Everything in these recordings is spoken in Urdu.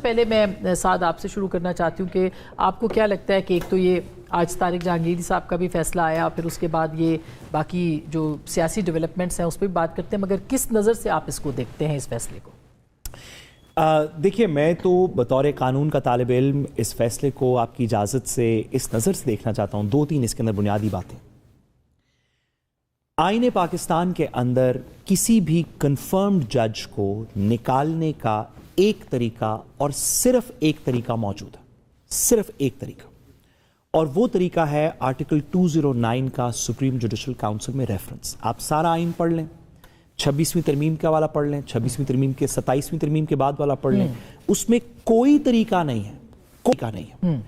پہلے میں سعد آپ سے شروع کرنا چاہتی ہوں کہ آپ کو کیا لگتا ہے کہ ایک تو یہ آج طارق جہانگیری صاحب کا بھی فیصلہ آیا، پھر اس کے بعد یہ باقی جو سیاسی ڈیولپمنٹس ہیں اس پہ بھی بات کرتے ہیں، مگر کس نظر سے آپ اس کو دیکھتے ہیں اس فیصلے کو؟ دیکھیے، میں تو بطور قانون کا طالب علم اس فیصلے کو آپ کی اجازت سے اس نظر سے دیکھنا چاہتا ہوں. 2-3 اس کے اندر بنیادی باتیں. آئین پاکستان کے اندر کسی بھی کنفرمڈ جج کو نکالنے کا ایک طریقہ اور صرف ایک طریقہ موجود ہے، صرف ایک طریقہ، اور وہ طریقہ ہے آرٹیکل 209 کا سپریم جوڈیشل کاؤنسل میں ریفرنس. آپ سارا آئین پڑھ لیں، 26ویں ترمیم کا والا پڑھ لیں، 26ویں ترمیم کے 27ویں ترمیم کے بعد والا پڑھ لیں، اس میں کوئی طریقہ نہیں ہے، کوئی طریقہ نہیں ہے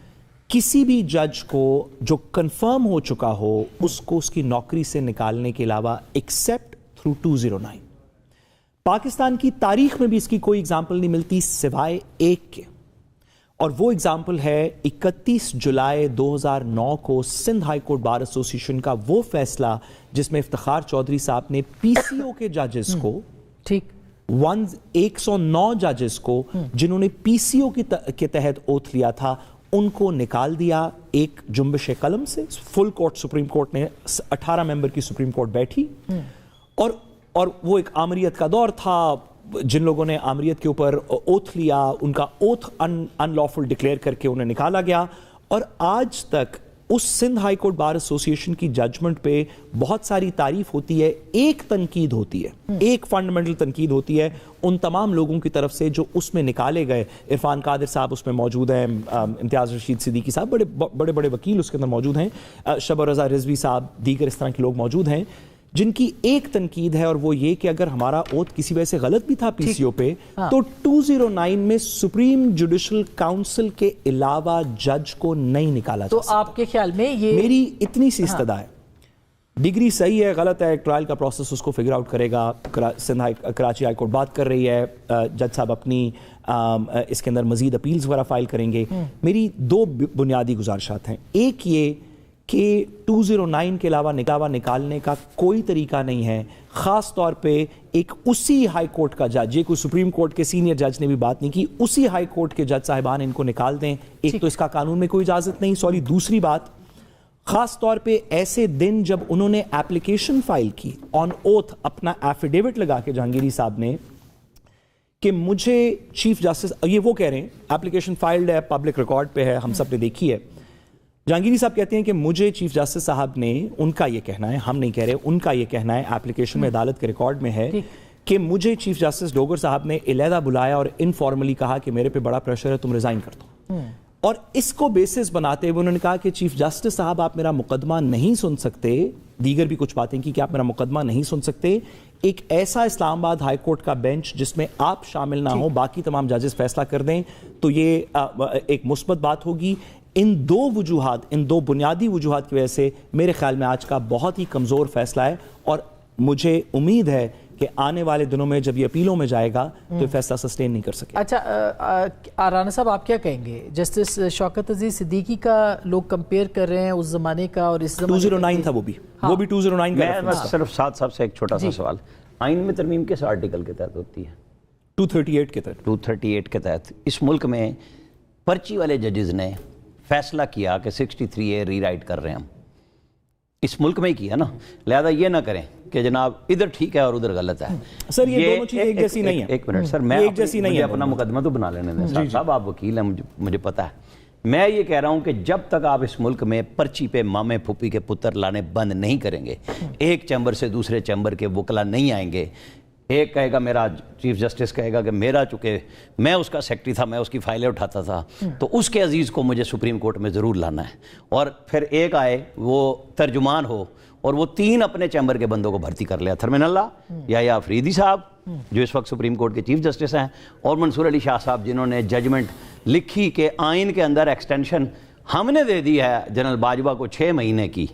کسی بھی جج کو جو کنفرم ہو چکا ہو اس کو اس کی نوکری سے نکالنے کے علاوہ ایکسیپٹ تھرو 209. پاکستان کی تاریخ میں بھی اس کی کوئی اگزامپل نہیں ملتی سوائے ایک کے، اور وہ اگزامپل ہے 31 جولائی 2009 کو Sindh high court bar association کا وہ فیصلہ جس میں افتخار چودھری صاحب نے پی سی او کے ججز کو 109 ججز کو جنہوں نے پی سی او کے تحت اوتھ لیا تھا ان کو نکال دیا ایک جنبش قلم سے. فل کورٹ سپریم کورٹ نے 18 ممبر کی سپریم کورٹ بیٹھی، اور وہ ایک آمریت کا دور تھا. جن لوگوں نے آمریت کے اوپر اوتھ لیا ان کا اوتھ ان لافل ڈکلیئر کر کے انہیں نکالا گیا. اور آج تک اس Sindh high court bar association کی ججمنٹ پہ بہت ساری تعریف ہوتی ہے، ایک تنقید ہوتی ہے، ایک فنڈامنٹل تنقید ہوتی ہے ان تمام لوگوں کی طرف سے جو اس میں نکالے گئے. عرفان قادر صاحب اس میں موجود ہیں، امتیاز رشید صدیقی صاحب، بڑے بڑے وکیل اس کے اندر موجود ہیں، شب رضا رضوی صاحب، دیگر اس طرح کے لوگ موجود ہیں جن کی ایک تنقید ہے، اور وہ یہ کہ اگر ہمارا اوتھ کسی وجہ سے غلط بھی تھا پی سی او پہ تو 209 میں سپریم جوڈیشل کاؤنسل کے علاوہ جج کو نہیں نکالا جا سکتا. تو آپ کے خیال میں یہ میری اتنی سی استدعا ہے، ڈگری صحیح ہے غلط ہے ٹرائل کا پروسیس اس کو فگر آؤٹ کرے گا. کراچی ہائی کورٹ بات کر رہی ہے، جج صاحب اپنی اس کے اندر مزید اپیلز وغیرہ فائل کریں گے. میری 2 بنیادی گزارشات ہیں. ایک یہ کہ 209 کے علاوہ نکالنے کا کوئی طریقہ نہیں ہے، خاص طور پہ ایک اسی ہائی کورٹ کا جج، یہ کوئی سپریم کورٹ کے سینئر جج نے بھی بات نہیں کی، اسی ہائی کورٹ کے جج صاحبان ان کو نکال دیں. ایک تو اس کا قانون میں کوئی اجازت نہیں. سوری، دوسری بات، خاص طور پہ ایسے دن جب انہوں نے ایپلیکیشن فائل کی آن اوتھ، اپنا ایفیڈیوٹ لگا کے جہانگیری صاحب نے کہ مجھے چیف جسٹس، یہ وہ کہہ رہے ہیں ایپلیکیشن فائلڈ ہے، پبلک ریکارڈ پہ ہے، ہم سب نے دیکھی ہے. جہانگیری صاحب کہتے ہیں کہ مجھے چیف جسٹس صاحب نے، ان کا یہ کہنا ہے، ہم نہیں کہہ رہے، ان کا یہ کہنا ہے، ایپلیکیشن میں عدالت کے ریکارڈ میں ہے کہ مجھے چیف جسٹس ڈوگر صاحب نے علیحدہ بلایا اور انفارملی کہا کہ میرے پہ بڑا پریشر ہے، تم ریزائن کر دو. اور اس کو بیسس بناتے ہوئے انہوں نے کہا کہ چیف جسٹس صاحب آپ میرا مقدمہ نہیں سن سکتے، دیگر بھی کچھ باتیں کی کہ آپ میرا مقدمہ نہیں سن سکتے. ایک ایسا اسلام آباد ہائی کورٹ کا بینچ جس میں آپ شامل نہ ہوں، باقی تمام ججز فیصلہ کر دیں تو یہ ایک مثبت بات ہوگی. ان 2 وجوہات، ان 2 بنیادی وجوہات کی وجہ سے میرے خیال میں آج کا بہت ہی کمزور فیصلہ ہے، اور مجھے امید ہے کہ آنے والے دنوں میں جب یہ اپیلوں میں جائے گا تو یہ فیصلہ سسٹین نہیں کر سکے. اچھا رانا صاحب، آپ کیا کہیں گے؟ جسٹس شوکت عزیز صدیقی کا لوگ کمپیئر کر رہے ہیں اس زمانے کا اور اس زمانے 209 تھا، وہ بھی 209 کا. میں بس صرف صاحب سے ایک چھوٹا سا سوال، آئین میں ترمیم کس آرٹیکل کے تحت ہوتی ہے؟ 238 کے تحت. 238 کے تحت. اس ملک میں پرچی والے ججز نے فیصلہ کیا کہ 63A ری رائٹ کر رہے ہیں، ہم اس ملک میں ہی کیا نا، لہذا یہ نہ کریں کہ جناب ادھر ٹھیک ہے اور ادھر غلط ہے. سر یہ دونوں چیزیں ایک جیسی نہیں ہیں. ایک منٹ سر، میں اپنا مقدمہ تو بنا لینے دیں صاحب، آپ وکیل ہیں، مجھے پتا ہے. میں یہ کہہ رہا ہوں کہ جب تک آپ اس ملک میں پرچی پہ مامے پھوپھی کے پتر لانے بند نہیں کریں گے، ایک چیمبر سے دوسرے چیمبر کے وکلا نہیں آئیں گے، ایک کہے گا میرا چیف جسٹس کہے گا کہ میرا چونکہ میں اس کا سیکرٹری تھا، میں اس کی فائلیں اٹھاتا تھا، تو اس کے عزیز کو مجھے سپریم کورٹ میں ضرور لانا ہے. اور پھر ایک آئے وہ ترجمان ہو اور وہ 3 اپنے چیمبر کے بندوں کو بھرتی کر لیا، تھرمین اللہ یا افریدی صاحب جو اس وقت سپریم کورٹ کے چیف جسٹس ہیں، اور منصور علی شاہ صاحب جنہوں نے ججمنٹ لکھی کہ آئین کے اندر ایکسٹینشن ہم نے دے دی ہے جنرل باجوہ کو 6 مہینے کی،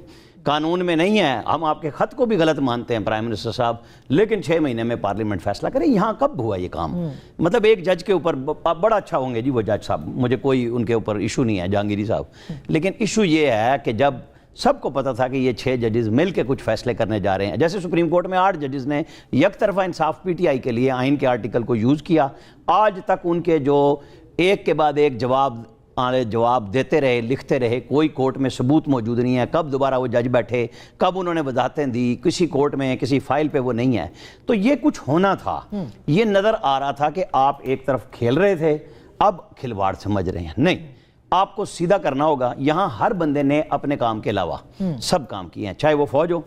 قانون میں نہیں ہے. ہم آپ کے خط کو بھی غلط مانتے ہیں پرائم منسٹر صاحب، لیکن 6 مہینے میں پارلیمنٹ فیصلہ کرے. یہاں کب ہوا یہ کام؟ مطلب ایک جج کے اوپر آپ بڑا اچھا ہوں گے جی وہ جج صاحب، مجھے کوئی ان کے اوپر ایشو نہیں ہے جہانگیری صاحب، لیکن ایشو یہ ہے کہ جب سب کو پتا تھا کہ یہ 6 ججز مل کے کچھ فیصلے کرنے جا رہے ہیں، جیسے سپریم کورٹ میں 8 ججز نے یک طرفہ انصاف پی ٹی آئی کے لیے آئین کے آرٹیکل کو یوز کیا، آج تک ان کے جو ایک کے بعد ایک جواب دیتے رہے، لکھتے رہے، کوئی کورٹ میں ثبوت موجود نہیں ہے، کب دوبارہ وہ جج بیٹھے، کب انہوں نے وضاحتیں دی، کسی کورٹ میں کسی فائل پہ وہ نہیں ہے. تو یہ کچھ ہونا تھا. یہ نظر آ رہا تھا کہ آپ ایک طرف کھیل رہے تھے، اب کھلواڑ سمجھ رہے ہیں. نہیں، آپ کو سیدھا کرنا ہوگا. یہاں ہر بندے نے اپنے کام کے علاوہ سب کام کیے ہیں، چاہے وہ فوج ہو،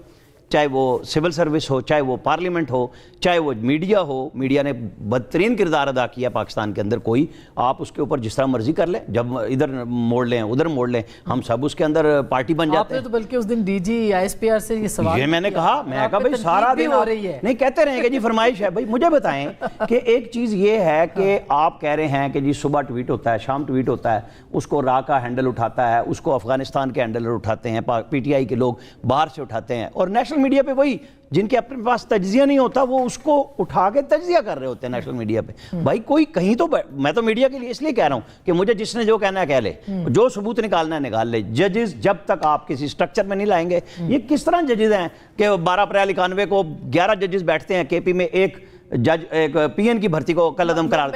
چاہے وہ سول سروس ہو، چاہے وہ پارلیمنٹ ہو، چاہے وہ میڈیا ہو. میڈیا نے بدترین کردار ادا کیا پاکستان کے اندر. کوئی آپ اس کے اوپر جس طرح مرضی کر لیں، جب ادھر موڑ لیں ادھر موڑ لیں، ہم سب اس کے اندر پارٹی بن جاتے ہیں. آپ نے تو بلکہ اس دن ڈی جی ISPR سے یہ سوال یہ میں نے کہا بھائی سارا دن ہو رہی ہے. نہیں کہتے رہیں کہ جی فرمائش ہے. بھائی مجھے بتائیں کہ ایک چیز یہ ہے کہ آپ کہہ رہے ہیں کہ جی صبح ٹویٹ ہوتا ہے، شام ٹویٹ ہوتا ہے، اس کو را کا ہینڈل اٹھاتا ہے، اس کو افغانستان کے ہینڈل اٹھاتے ہیں، PTI کے لوگ باہر سے اٹھاتے ہیں، اور نیشنل میڈیا پہ وہی جن کے اپنے پاس تجزیہ نہیں ہوتا وہ اس کو اٹھا کے تجزیہ کر رہے ہوتے ہیں نیشنل میڈیا پہ. بھائی کوئی کہیں تو میں تو میڈیا کے لیے اس لیے کہہ رہا ہوں کہ مجھے جس نے جو کہنا ہے کہہ لے، جو ثبوت نکالنا ہے نکال لے. ججز جب تک آپ کسی سٹرکچر میں نہیں لائیں گے، یہ کس طرح ججز ہیں کہ 12 اپریل 91 کو 11 ججز بیٹھتے ہیں KP میں، ایک جج ایک PN کی بھرتی کو کل عدم قرار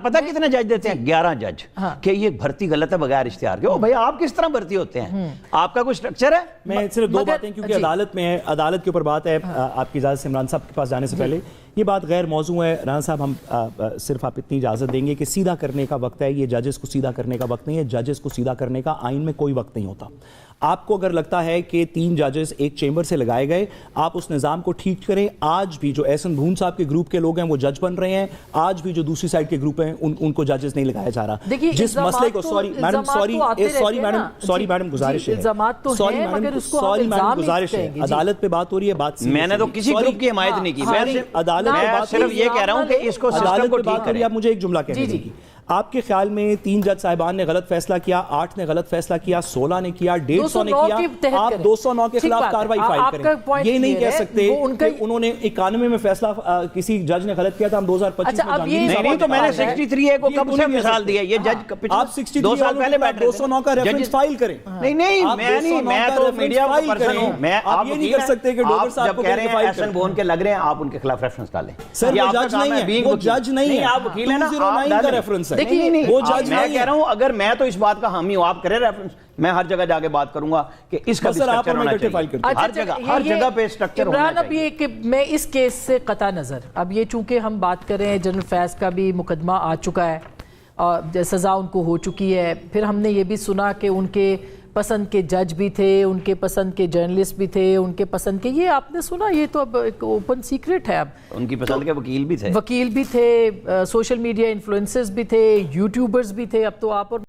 پتہ کتنے جج دیتے ہیں؟ 11 جج. کہ یہ بھرتی غلط ہے بغیر اشتہار کے. بھائی آپ کس طرح بھرتی ہوتے ہیں؟ آپ کا کوئی سٹرکچر ہے؟ میں صرف 2 باتیں، کیونکہ عدالت میں ہے، عدالت کے اوپر بات ہے. آپ کی اجازت سے عمران صاحب کے پاس جانے سے پہلے یہ بات غیر موضوع ہے. رانا صاحب ہم صرف آپ اتنی اجازت دیں گے کہ سیدھا کرنے کا وقت ہے. یہ ججز کو سیدھا کرنے کا وقت نہیں ہے. ججز کو سیدھا کرنے کا آئین میں کوئی وقت نہیں ہوتا. آپ کو اگر لگتا ہے کہ 3 ججز ایک چیمبر سے لگائے گئے، آپ اس نظام کو ٹھیک کریں. آج بھی جو احسن بھون صاحب کے گروپ کے لوگ ہیں وہ جج بن رہے ہیں. آج بھی جو دوسری سائڈ کے گروپ ہیں ان کو ججز نہیں لگایا جا رہا. جس مسئلے کو سوری میڈم گزارش ہے، عدالت پہ بات ہو رہی ہے. بات میں نے تو کسی گروپ کی حمایت نہیں کی. میں صرف یہ کہہ رہا ہوں کہ اس کو سسٹم کو ٹھیک کریں. آپ مجھے ایک جملہ کہنے دیجیے. آپ کے خیال میں 3 جج صاحبان نے غلط فیصلہ کیا، 8 نے غلط فیصلہ کیا، 16 نے کیا، 150 نے کیا، آپ 209 کے خلاف کارروائی فائل کریں. یہ نہیں کہہ سکتے کہ انہوں نے 91 میں فیصلہ کسی جج نے غلط کیا تھا ہم 2025 میں نہیں. تو میں نے 63A کو کب سے مثال دی ہے؟ یہ جج آپ 2 سال پہلے 209 کا ریفرنس فائل کریں. نہیں میں تو میڈیا پرسن ہوں. میں آپ یہ نہیں کر سکتے کہ ڈوگر صاحب کو کہہ رہے ہیں احسن بون کے لگ رہے ہیں، آپ ان کے خلاف ریفرنس ڈالیں. سر وہ جج نہیں ہے، وہ جج نہیں ہے، آپ وکیل ہیں نا. 209 کا ریفرنس ہے. نہیں وہ جج میں کہہ رہا ہوں اگر میں تو اس بات کا حامی ہوں، آپ کریں ریفرنس، میں ہر جگہ جا کے بات کروں گا کہ اس کا بھی سٹرکچر ہونا چاہیے. ہر جگہ پہ سٹرکچر ہونا چاہیے. اب یہ کہ میں اس کیس سے قطع نظر، اب یہ چونکہ ہم بات کر رہے ہیں جنرل فیض کا بھی مقدمہ آ چکا ہے اور سزا ان کو ہو چکی ہے. پھر ہم نے یہ بھی سنا کہ ان کے پسند کے جج بھی تھے، ان کے پسند کے جرنلسٹ بھی تھے، ان کے پسند کے، یہ آپ نے سنا، یہ تو اب ایک اوپن سیکرٹ ہے. اب ان کی پسند کے وکیل بھی تھے، سوشل میڈیا انفلوئنسرز بھی تھے، یوٹیوبرز بھی تھے. اب تو آپ اور